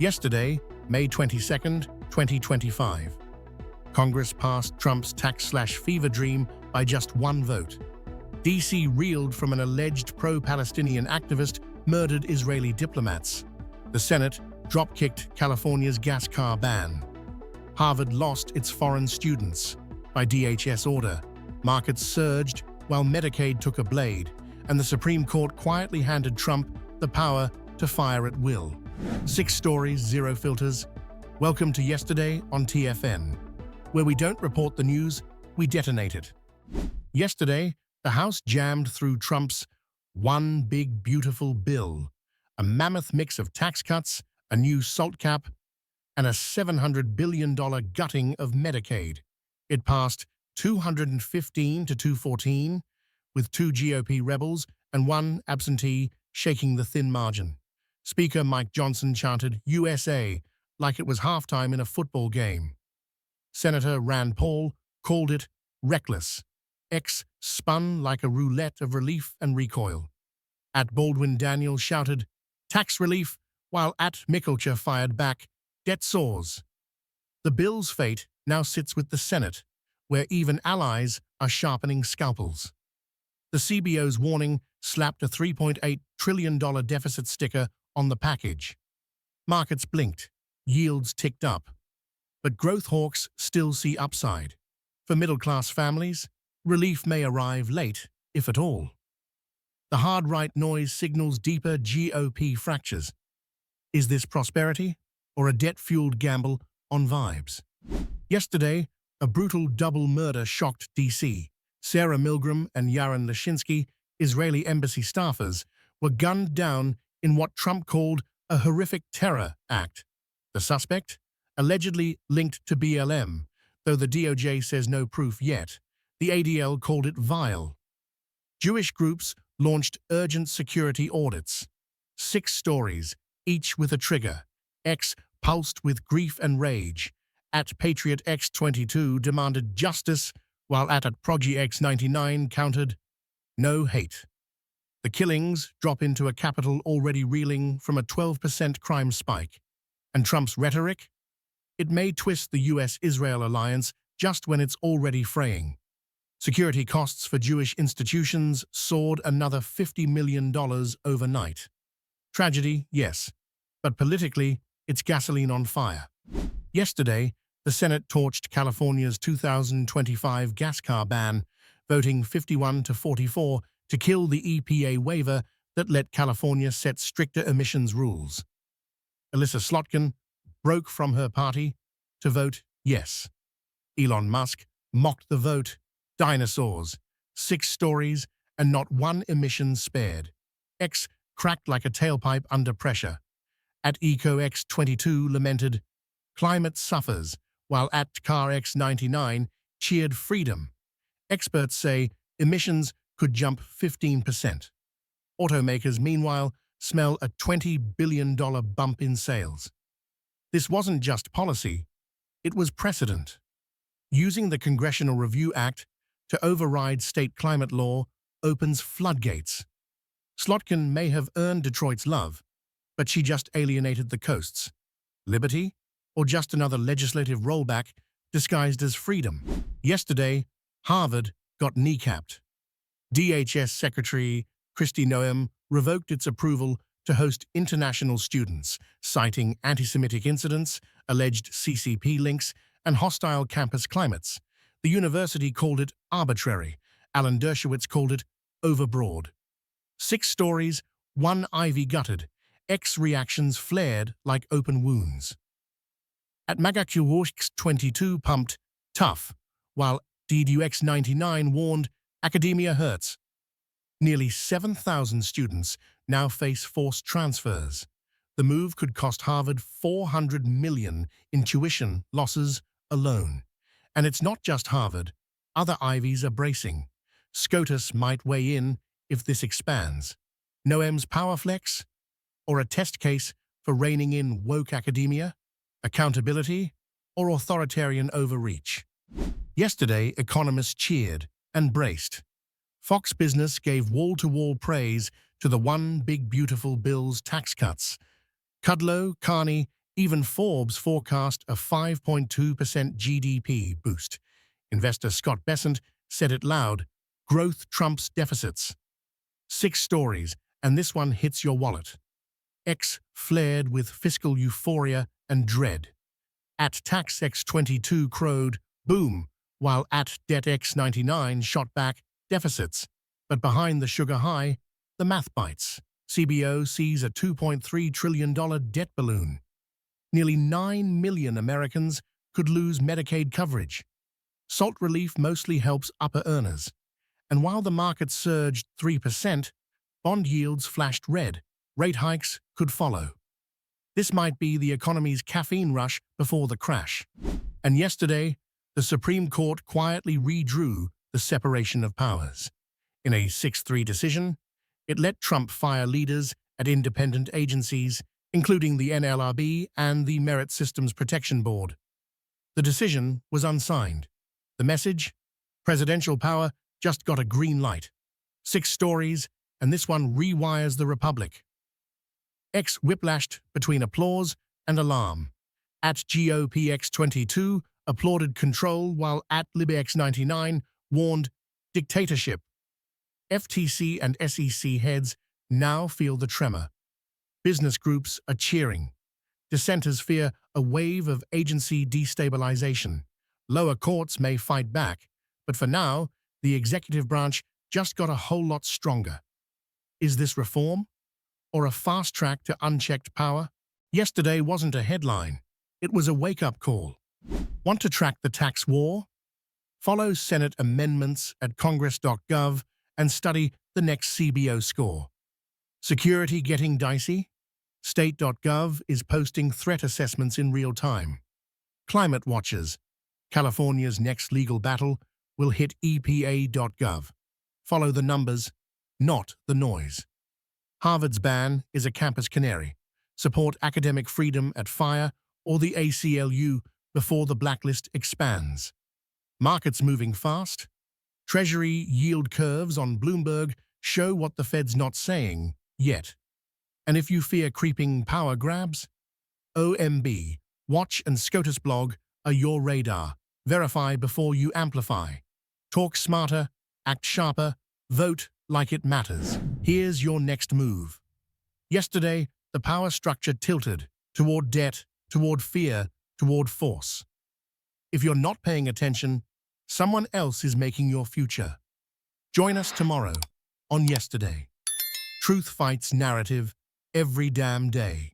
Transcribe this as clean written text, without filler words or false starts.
Yesterday, May 22nd, 2025, Congress passed Trump's tax-slash-fever dream by just one vote. DC reeled from an alleged pro-Palestinian activist murdered Israeli diplomats. The Senate drop-kicked California's gas car ban. Harvard lost its foreign students by DHS order. Markets surged while Medicaid took a blade, and the Supreme Court quietly handed Trump the power to fire at will. 6 stories, 0 filters. Welcome to Yesterday on TFN, where we don't report the news, we detonate it. Yesterday, the House jammed through Trump's One Big Beautiful Bill, a mammoth mix of tax cuts, a new SALT cap, and a $700 billion gutting of Medicaid. It passed 215 to 214, with 2 GOP rebels and 1 absentee shaking the thin margin. Speaker Mike Johnson chanted USA like it was halftime in a football game. Senator Rand Paul called it reckless. X spun like a roulette of relief and recoil. At Baldwin Daniel shouted, tax relief, while at Mickelcher fired back, debt soars. The bill's fate now sits with the Senate, where even allies are sharpening scalpels. The CBO's warning slapped a $3.8 trillion deficit sticker on the package. Markets blinked, yields ticked up. But growth hawks still see upside. For middle-class families, relief may arrive late, if at all. The hard right noise signals deeper GOP fractures. Is this prosperity or a debt-fueled gamble on vibes? Yesterday, a brutal double murder shocked D.C. Sarah Milgram and Yaron Lashinsky, Israeli embassy staffers, were gunned down in what Trump called a horrific terror act. The suspect, allegedly linked to BLM, though the DOJ says no proof yet. The ADL called it vile. Jewish groups launched urgent security audits. 6 stories, each with a trigger. X pulsed with grief and rage. At Patriot X22 demanded justice, while at Proggy X99 countered, no hate. The killings drop into a capital already reeling from a 12% crime spike. And Trump's rhetoric? It may twist the US-Israel alliance just when it's already fraying. Security costs for Jewish institutions soared another $50 million overnight. Tragedy, yes, but politically, it's gasoline on fire. Yesterday, the Senate torched California's 2025 gas car ban, voting 51 to 44 to kill the EPA waiver that let California set stricter emissions rules. Elissa Slotkin broke from her party to vote yes. Elon Musk mocked the vote. Dinosaurs, 6 stories, and not 1 emission spared. X cracked like a tailpipe under pressure. At EcoX22 lamented, climate suffers, while at Car X99 cheered freedom. Experts say emissions could jump 15%. Automakers, meanwhile, smell a $20 billion bump in sales. This wasn't just policy, it was precedent. Using the Congressional Review Act to override state climate law opens floodgates. Slotkin may have earned Detroit's love, but she just alienated the coasts. Liberty? Or just another legislative rollback disguised as freedom? Yesterday, Harvard got kneecapped. DHS Secretary Kristi Noem revoked its approval to host international students, citing anti-Semitic incidents, alleged CCP links, and hostile campus climates. The university called it arbitrary. Alan Dershowitz called it overbroad. 6 stories, 1 ivy gutted. X reactions flared like open wounds. At Magakuworks22 pumped tough, while DDUX99 warned academia hurts. Nearly 7,000 students now face forced transfers. The move could cost Harvard $400 million in tuition losses alone. And it's not just Harvard. Other Ivies are bracing. SCOTUS might weigh in if this expands. Noem's power flex? Or a test case for reining in woke academia? Accountability? Or authoritarian overreach? Yesterday, economists cheered and braced. Fox Business gave wall-to-wall praise to the One Big Beautiful Bill's tax cuts. Kudlow, Carney, Even Forbes forecast a 5.2% GDP boost. Investor Scott Bessent said it loud, growth trumps deficits. 6 stories, and this one hits your wallet. X flared with fiscal euphoria and dread. At TaxX22 crowed, boom, while at DebtX99 shot back, deficits. But behind the sugar high, the math bites. CBO sees a $2.3 trillion debt balloon. Nearly 9 million Americans could lose Medicaid coverage. SALT relief mostly helps upper earners. And while the market surged 3%, bond yields flashed red. Rate hikes could follow. This might be the economy's caffeine rush before the crash. And yesterday, the Supreme Court quietly redrew the separation of powers. In a 6-3 decision, it let Trump fire leaders at independent agencies, including the NLRB and the Merit Systems Protection Board. The decision was unsigned. The message? Presidential power just got a green light. 6 stories, and this one rewires the republic. X whiplashed between applause and alarm. At GOPX22 applauded control, while at LibX99 warned dictatorship. FTC and SEC heads now feel the tremor. Business groups are cheering. Dissenters fear a wave of agency destabilization. Lower courts may fight back, but for now, the executive branch just got a whole lot stronger. Is this reform? Or a fast track to unchecked power? Yesterday wasn't a headline. It was a wake-up call. Want to track the tax war? Follow Senate amendments at congress.gov and study the next CBO score. Security getting dicey? State.gov is posting threat assessments in real time. Climate watchers. California's next legal battle will hit EPA.gov. Follow the numbers, not the noise. Harvard's ban is a campus canary. Support academic freedom at FIRE or the ACLU before the blacklist expands. Markets moving fast. Treasury yield curves on Bloomberg show what the Fed's not saying yet. And if you fear creeping power grabs, OMB, Watch and SCOTUS blog are your radar. Verify before you amplify. Talk smarter, act sharper, vote like it matters. Here's your next move. Yesterday, the power structure tilted toward debt, toward fear, toward force. If you're not paying attention, someone else is making your future. Join us tomorrow on Yesterday. Truth fights narrative every damn day.